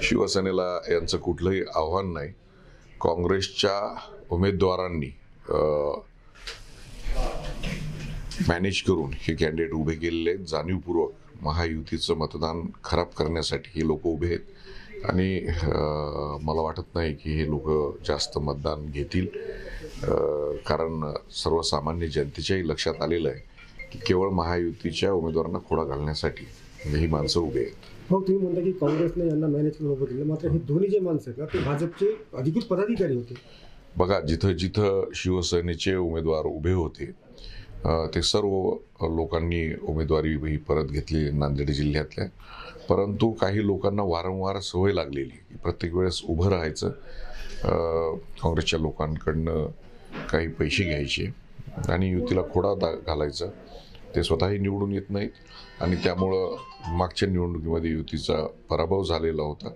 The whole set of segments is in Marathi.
शिवसेनेला यांचं कुठलंही आव्हान नाही. काँग्रेसच्या उमेदवारांनी मॅनेज करून हे कॅन्डिडेट उभे केलेले आहेत. जाणीवपूर्वक महायुतीचं मतदान खराब करण्यासाठी हे लोक उभे आहेत आणि मला वाटत नाही की हे लोक जास्त मतदान घेतील, कारण सर्वसामान्य जनतेच्याही लक्षात आलेलं आहे की केवळ महायुतीच्या उमेदवारांना खोडा घालण्यासाठी ही माणसं उभे आहेत. हो, तुम्ही म्हणता की काँग्रेसने यांना मॅनेज करून उभं केलं, मात्र हे दोन्ही जे माणसं आहेत ना ते भाजपचे अधिकृत पदाधिकारी होते. बघा, जिथं जिथं शिवसेनेचे उमेदवार उभे होते ते सर्व लोकांनी उमेदवारी ही परत घेतली नांदेड जिल्ह्यातल्या. परंतु काही लोकांना वारंवार सवय लागलेली की प्रत्येक वेळेस उभं राहायचं, काँग्रेसच्या लोकांकडनं काही पैसे घ्यायचे आणि युतीला खोडा घालायचा. ते स्वतःही निवडून येत नाहीत आणि त्यामुळं मागच्या निवडणुकीमध्ये युतीचा पराभव झालेला होता.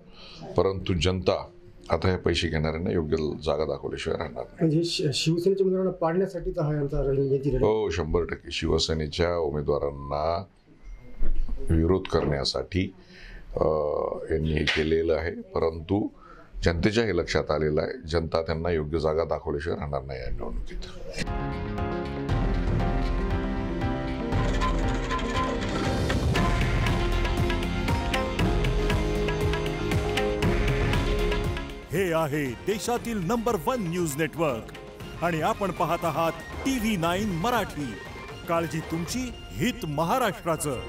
परंतु जनता आता ह्या पैसे घेणाऱ्यांना योग्य जागा दाखवल्याशिवाय राहणार नाही. म्हणजे शिवसेनेच्या उमेदवारांना पाडण्यासाठीचा हा यांचा रणनीती. हो, 100% शिवसेनेच्या उमेदवारांना विरोध करण्यासाठी यांनी हे केलेलं आहे. परंतु जनतेच्या हे लक्षात आलेलं आहे, जनता त्यांना योग्य जागा दाखवल्याशिवाय राहणार नाही या निवडणुकीत. हे आहे देशातील नंबर 1 न्यूज नेटवर्क आणि आपण पाहत आहात TV9 मराठी. काळजी तुमची, हित महाराष्ट्राचं.